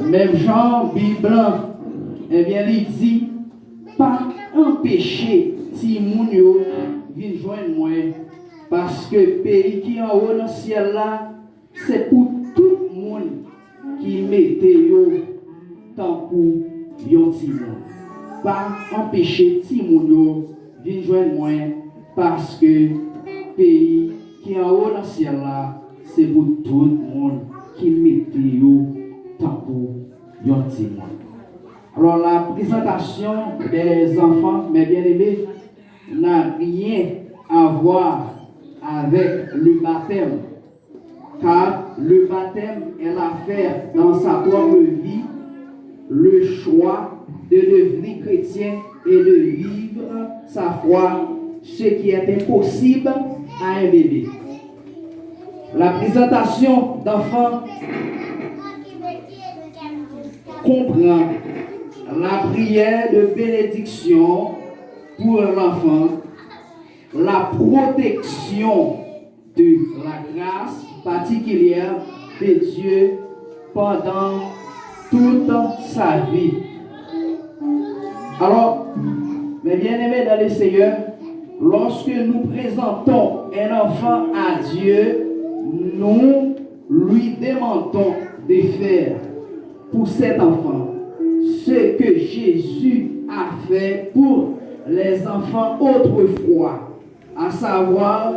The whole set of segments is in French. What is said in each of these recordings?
Même Jean, Bible, eh bien, il dit, pas empêcher si moun yo vin joindre moi, parce que pays qui en haut dans le ciel là, c'est pour tout le monde qui mette yo tant pour yon ti moun. Pas empêcher ti moun yo vin joindre moi, parce que pays qui en haut dans le ciel là, c'est pour tout le monde qui mette yo tant pour yon ti moun. Alors la présentation des enfants, mes bien-aimés, n'a rien à voir avec le baptême, car le baptême est l'affaire dans sa propre vie, le choix de devenir chrétien et de vivre sa foi, ce qui est impossible à un bébé. La présentation d'enfants comprend la prière de bénédiction pour l'enfant, la protection de la grâce particulière de Dieu pendant toute sa vie. Alors, mes bien-aimés dans le Seigneur, lorsque nous présentons un enfant à Dieu, nous lui demandons de faire pour cet enfant ce que Jésus a fait pour les enfants autrefois, à savoir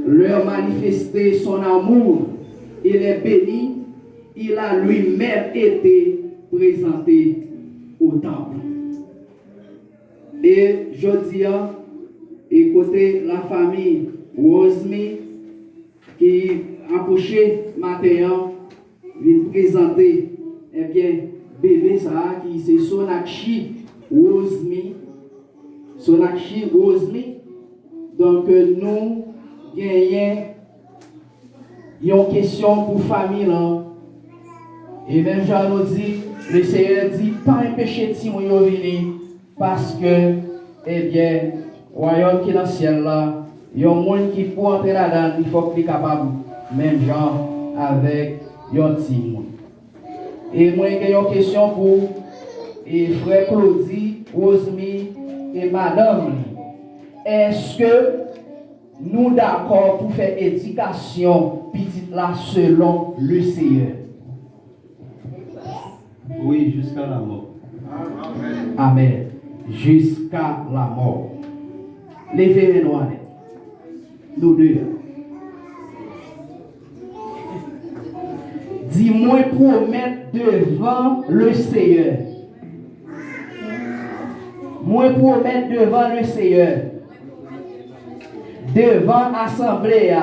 leur manifester son amour. Il est béni, il a lui-même été présenté au temple. Et je dis, écoutez la famille Rosmi qui a approché matin, vient présenter, eh bien, bébé ça qui c'est Sonakshi Rosmi. Sonakshi Rosmi. Donc nous gagnons une question pour famille là. Et même Jean nous dit, le Seigneur dit, pas un péché si vous venez, parce que, eh bien, royaume qui est dans le ciel là, il y a un monde qui peut entrer là-dedans, il faut qu'il soit capable, même Jean, avec un petit monde. Et moi, j'ai une question pour frère Claudie, Rosmi et madame. Est-ce que nous d'accord pour faire éducation petite là selon le Seigneur? Oui, jusqu'à la mort. Amen. Jusqu'à la mort. Levez les noirs. Nous deux. Dis-moi promettre devant le Seigneur. Moi promettre devant le Seigneur. Devant l'assemblée.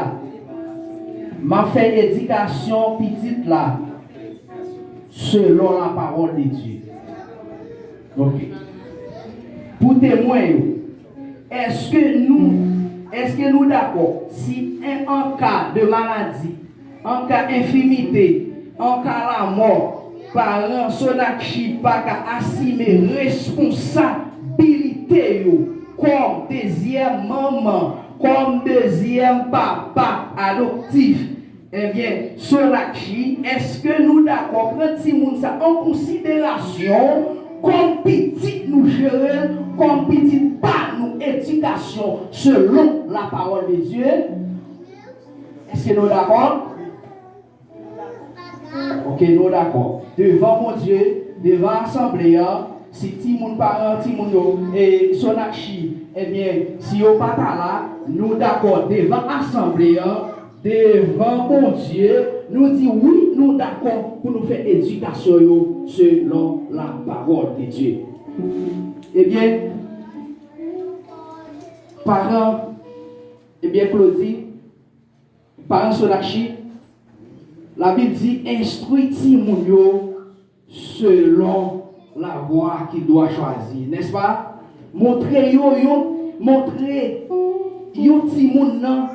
M'a fait éducation petite là. Selon la parole de Dieu. Ok. Pour témoin, est-ce que nous d'accord, si en cas de maladie, en cas d'infirmité, en cas de la mort, parents Sonakshi pas assumer responsabilité comme deuxième maman, comme deuxième papa adoptif? Eh bien, Sonakshi, est-ce que nous d'accord prendre si moun ça en considération comme petit nous gérer, comme petit pas nous éducation selon la parole de Dieu? Est-ce que nous d'accord? Ok, nous d'accord. Devant mon Dieu, devant l'assemblée, si ti moun parent, ti moun et Sonakshi, eh bien, si on pas là, nous d'accord devant l'assemblée, devant mon Dieu, nous disons oui, nous d'accord pour nous faire éducation selon la parole de Dieu. Eh bien, parents, eh bien, Claudie, parents Sonakshi, la Bible dit instruis mon yo selon la voie qu'il doit choisir, n'est-ce pas? Montrez yo ti moun nan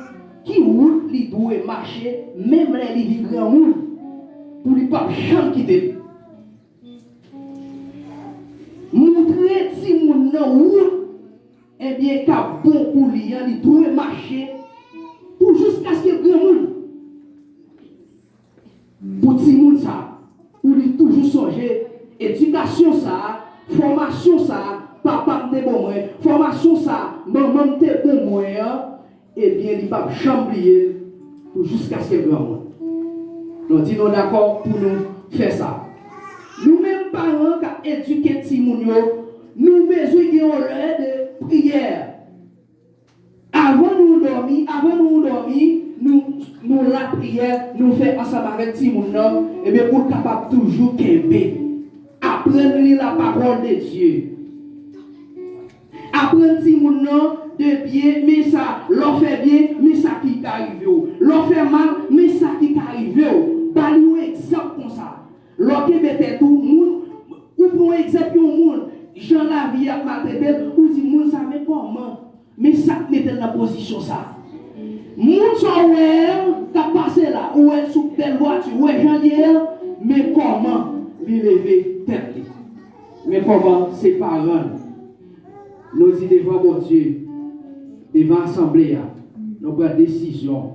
qui route li doit marcher même les li grand monde pour lui pas jamais quitter. Montrer si moun nan route eh bien ka bon pour lui doit marcher pour jusqu'à ce que grand monde pour ti moun ça manger, éducation ça, formation ça, papa m'te bon moi, formation ça, maman m'te bon moi, eh bien, il va jamais oublier jusqu'à ce que grand monde. Nous disons d'accord pour nous faire ça. Nous-mêmes, parents qui éduquent les enfants, nous besoin de l'heure de prière. Avant nous dormir, nous la prière, nous faisons ensemble avec les enfants, et bien pour capable toujours qu'aimer. Apprendre la parole de Dieu. Apprendre les enfants de bien, mais ça, l'on fait bien, mais ça qui arrive. L'on fait mal, mais ça qui arrive. Pas un exemple comme ça. Lorsque vous tout le monde, ou pour exemple, le monde, Jean la vie a maltraité, ou dit, monde, ça met comment? Mais ça met dans la position ça. Monde, ça, ouais, t'as passé là, ou est sous telle voiture, ou est Jean mais comment lui lever tête? Mais comment ses parents nous disent devant mon Dieu, devant l'Assemblée, nous prenons décision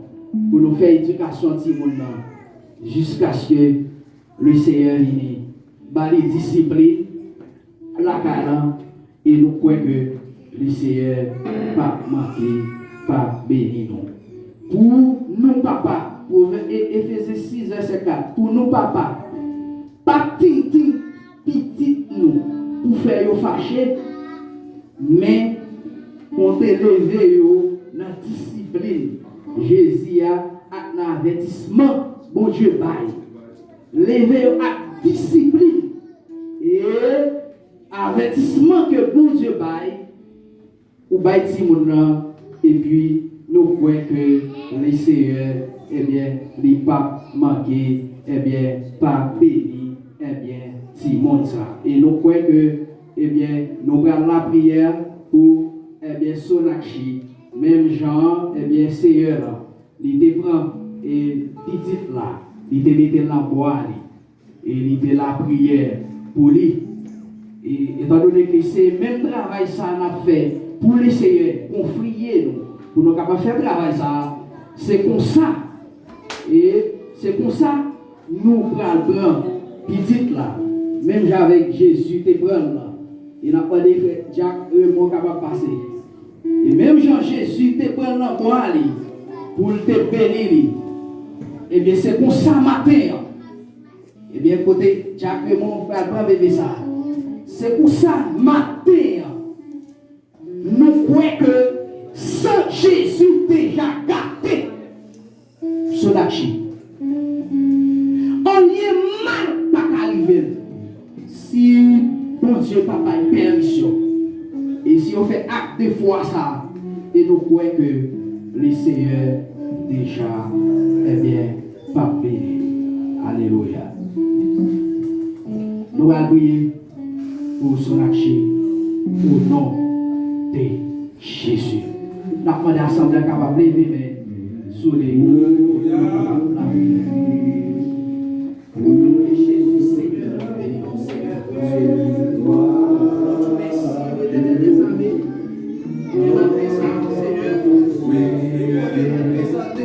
pour nous faire éducation de monde jusqu'à ce que le Seigneur vienne, les disciplines, la carence, et nous croyons que le Seigneur pas manqué, pas béni nous. Pour nous, papa, pour Éphésiens 6, verset 4, pour nous, papa, pas petit nous, pour faire nous fâcher, mais pour te lever dans la discipline. Jésus a un avertissement, bon Dieu, bail. Lever à discipline et avertissement que bon Dieu bail ou bail Timon et puis nous croyons que les Seigneur eh bien les pas manqué eh bien pas béni eh bien Timon ça et nous croyons que eh bien nous allons la prière pour eh bien Sonakchi même Jean eh bien Seigneur là il te prend et petit là il te mettait la boîte et il te la prière pour lui. Et étant donné que c'est même travail ça n'a fait pour les Seigneur, confrier nous, pour nous capables de faire travail ça, c'est comme ça. Et c'est comme ça nous prenons petit là, même avec Jésus te prendre là. Il n'a pas dit que Jacques mon capable de passer. Et même Jean Jésus te prend là pour te bénir. Et bien c'est comme ça matin. Et bien côté Jacques Raymond va pas bébé ça. C'est pour ça matin. Nous croyons que sans Jésus déjà gâté son action. On y est mal pas arriver. Si bon Dieu papa a permission. Et si on fait acte de foi ça et nous croyons que le Seigneur déjà eh bien pas béni. Alléluia. Nous allons prier pour son action au nom de Jésus. Nous avons demandé à l'Assemblée capable de lever sur les Jésus Seigneur, bénis-nous Seigneur. Merci de t'aider des amis. Et la présence Seigneur, nous présenter.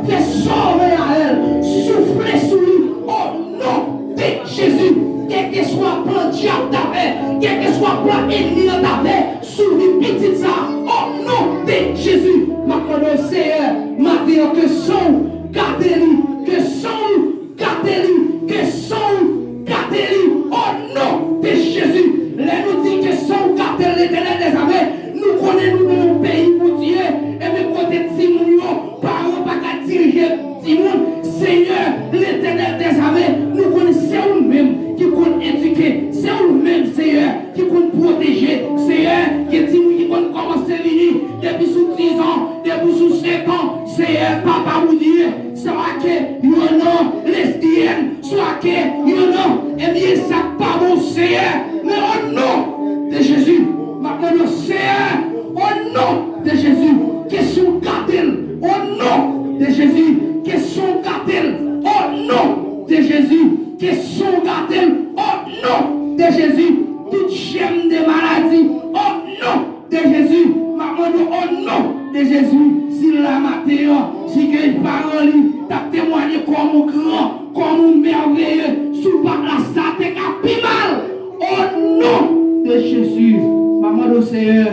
Fais que son gardez-lui, que son gardez-lui, que son gardez-lui, au nom de Jésus. Là nous dit que son gardez l'Éternel des armées, nous connaissons nous pays pour Dieu, et mes côtés de Simon, parents pas qu'à diriger Simon, Seigneur, l'Éternel des armées, nous connaissons nous-mêmes qui compte éduquer, c'est nous-mêmes, Seigneur, qui compte protéger, Seigneur, qui dit qui compte commencer à venir depuis sous 10 ans, depuis sous 5 ans, Seigneur, papa vous dire, soit que you know, lesbienne, soit que you know, eh bien, ça pas bon, Seigneur, mais au nom de Jésus, maintenant, Seigneur, au nom de Jésus, question gardée, au nom de Jésus, question gardée, au nom de Jésus, question gardée, au nom de Jésus, toute chaîne de maladie, au nom de Jésus, maman, au nom de Jésus, si la matin, si que parole, t'as témoigné comme grand, comme merveilleux, sous par la santé qui mal, au nom de Jésus, maman de Seigneur,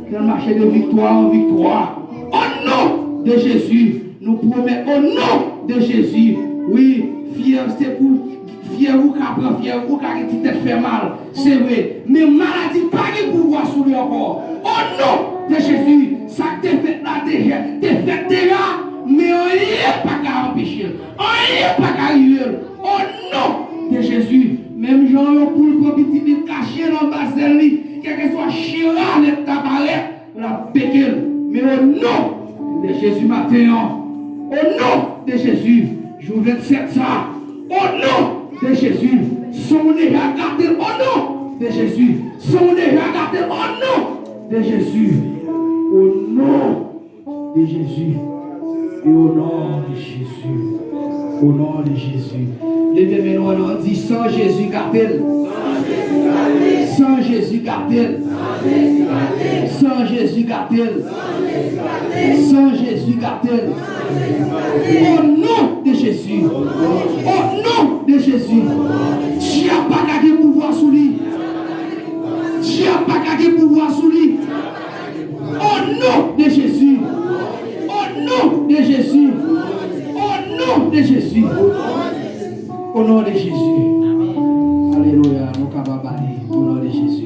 qu'elle marche de victoire en victoire, au nom de Jésus, nous promettons au nom de Jésus, oui, fier, c'est pour fier ou capre, fier ou qui te fait mal, c'est vrai, mais maladie pas de pouvoir sur lui encore, au nom de Jésus, ça te fait là déjà, te fait déjà, mais on n'est pas qu'à empêcher, on n'est pas qu'à arriver, au nom de Jésus, même Jean pour le petit caché dans le bassin, quel que soit chira avec ta palette, la péquelle, mais au nom de Jésus matin, au nom de Jésus, jour 27 ça, au nom de Jésus, sont déjà gardés au nom de Jésus, sont déjà gardés au nom de Jésus, au nom de Jésus, et au nom de Jésus, au nom de Jésus. Levez moi on dit sans Jésus gardez-le. Sans Jésus gardez-le. Sans Jésus gardez-le. Sans Jésus gardez-le. Au nom de Jésus. Au nom de Jésus. Tu n'as pas gardé pouvoir sur lui. Tu n'as pas gardé pouvoir sur lui. Au nom de Jésus. Au nom de Jésus. Au nom de Jésus. Au nom de Jésus. Alléluia. Nous sommes capables au nom de Jésus.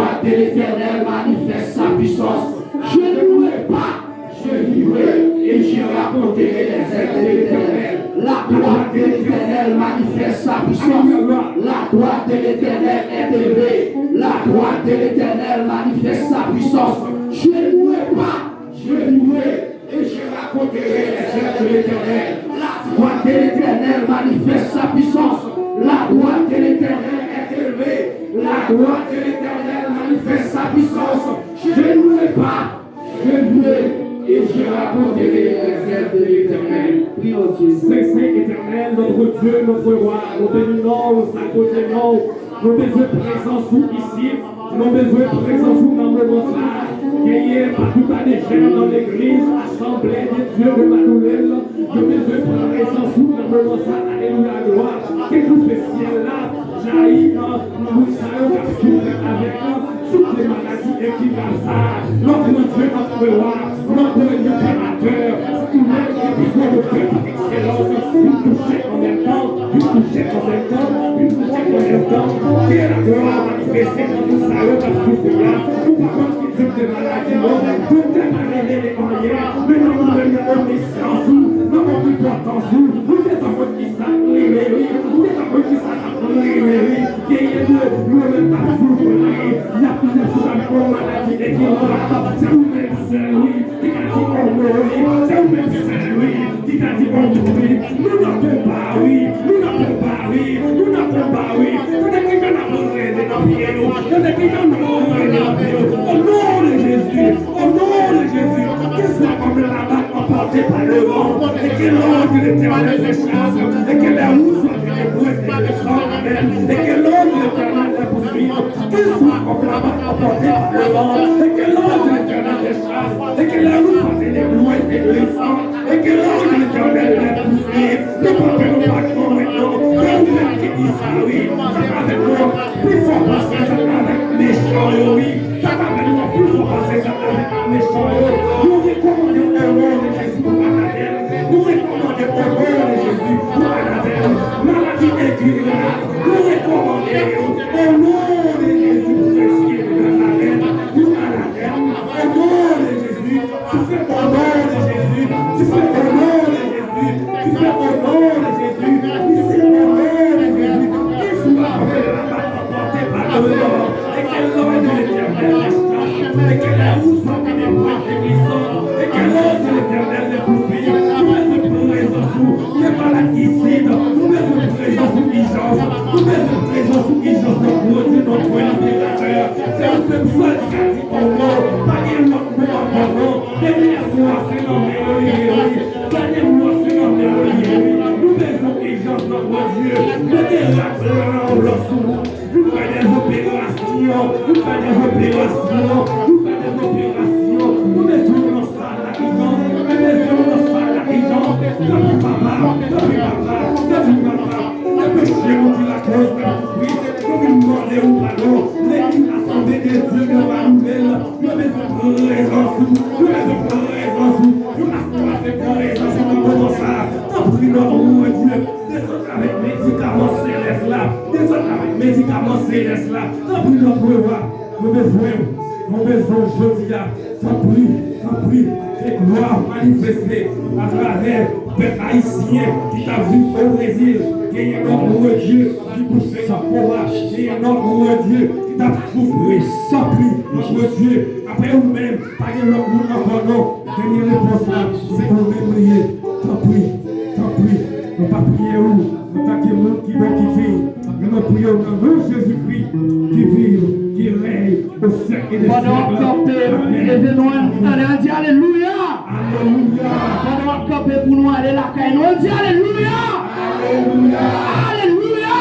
droite de l'Éternel manifeste sa puissance. Je ne mourrai pas, je vivrai et je raconterai les œuvres de l'Éternel. La droite de l'Éternel manifeste sa puissance. La droite de l'Éternel est élevée. La droite de l'Éternel manifeste sa puissance. Je ne mourrai pas, je vivrai et je raconterai les œuvres de l'Éternel. La droite de l'Éternel manifeste sa puissance. La droite de l'Éternel est élevée. La droite de l'Éternel manifeste sa puissance. Je ne mourrai pas, je vivrai et je raconterai les œuvres de l'Éternel. Prions Dieu. Saint éternel, notre Dieu, notre roi, nous bénissons, nous s'accordons, nous besoin de présence ici, nous besoin de présence dans le monde là. Gagné par tout à l'échelle dans l'église, assemblée des dieux de Manuel, nous besoin de présence dans le monde là. Alléluia, gloire. Quelque chose spécial là, jaillit, nous savons avec toutes les maladies et qui va ça. Notre Dieu, notre roi, notre libérateur, nous-mêmes qui sommes le cœur d'excellence, une touchée en même temps, une touchée en même temps, une touchée en même temps. Qui est la gloire manifestée dans nous savons par tout cela. Nous parlons qui sont des maladies, toutes les maladies les manières, mais nous nous donnons omniscience, nous avons plus d'importance, nous sommes qui s'accélèrent, nous sommes qui s'accélèrent, qui est nous-mêmes par tout cela. Il y a plusieurs choses avec nos maladies et qui ont c'est vous-même seul, oui, qui a dit on mourit, c'est vous-même seul, oui, qui a dit on mourit, nous n'avons pas, oui, nous n'avons pas, oui, nous n'avons pas, oui, nous n'avons qui en avons raison dans le pied, nous n'avons qui en avons raison, au nom de Jésus, au nom de Jésus, que soit comme la batte emportée par le vent, et que l'ange de l'Éternel les chasse, et que les roues soient les bouées et les sangs, et que l'ange de l'Éternel les poursuive, que soit comme la batte emportée par le vent, et que l'ange de l'Éternel les chasse, et que les roues soient les bouées et les sangs, et que l'ange de l'Éternel les poursuive. Ne portez-nous pas trop maintenant, que vous êtes qui dit ça, oui, ça va avec nous, plus fort passer ça avec méchant, oui, ça va avec nous, plus fort passer ça avec méchant, nous recommandons au nom de Jésus pour Anabel, nous recommandons au nom de Jésus pour Anabel, maladie aiguë là, nous recommandons au nom de Jésus pour Jésus de Anabel, pour Anabel, au nom de Jésus, tu fais au nom de Jésus, tu fais au nom de Jésus, tu fais au nom de Jésus, tu fais au nom de Jésus, qu'il soit avec la batte emportée par le Lord, et que l'ange de l'Éternel les chasse, et que la roue soit des points glissants, et que l'ange de l'Éternel les poursuive. Nous mettons présence sous les maladicides, nous mettons présence sous l'urgence, nous mettons présence sous l'urgence de Dieu, notre libérateur. C'est un peu seul qui a dit ton nom, pas dire notre nom en ton nom, dernière fois c'est nommé dernière fois c'est nommé nous mettons l'urgence notre Dieu, mettez la gloire sous nous, nous faisons des opérations, nous faisons des opérations, nous faisons des opérations, nous mettons nos salles à l'urgence, nous mettons nos salles à l'urgence, depuis papa, péché nous dit la cause, oui, nous nous demandons au pardon, l'église assemblée des dieux de la nouvelle, nous mettons présence, nous mettons présence, nous n'avons pas fait présence, nous commençons ça, nous prions Dieu, descendons avec médicaments célestes là, descendons avec médicaments célestes là, nous prions pour voir, nous besoin aujourd'hui, t'en prie, et gloire manifestée à travers le peuple haïtien qui t'a vu au Brésil, qui est un homme Dieu qui pousse sa forage, qui est un homme Dieu qui t'a souffert, sans prix, notre Dieu, après vous-même, pas de l'homme encore non, dernière réponse là, c'est vous-même prier, t'en prie, nous pas prier où, nous pas qu'il monde qui doit qui vit, nous prions dans le nom de Jésus-Christ, qui vit, qui règne au siècle et des siècles. Allez, on dit Alléluia. Alléluia. Pendant qu'on peut pour nous aller la caille, on dit Alléluia. Alléluia. Alléluia.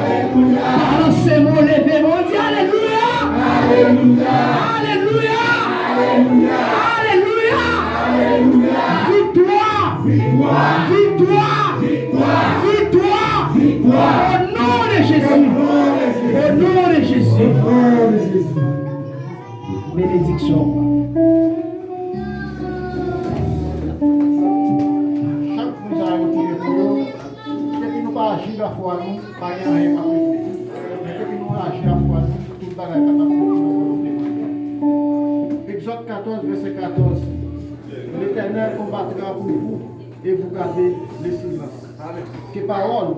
Alléluia. Par ces mots levés, on dit Alléluia. Alléluia. Alléluia. Alléluia. Alléluia. Alléluia. Victoire. Victoire. Victoire. Victoire. Victoire. Victoire. Au nom de Jésus. Au nom de Jésus. Au nom de Jésus. Bénédiction. Chaque nous a été pour ce qui nous pas agir la foi nous, pas rien à faire. Ce qui nous agir la foi nous, tout le monde a 14, verset 14. L'Éternel combattra pour vous et vous gardez le silence. Que parole,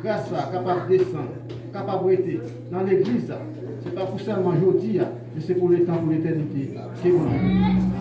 grâce là, capable de descendre, capable d'être dans l'église, ce n'est pas pour seulement aujourd'hui, mais c'est pour le temps, pour l'éternité. C'est bon.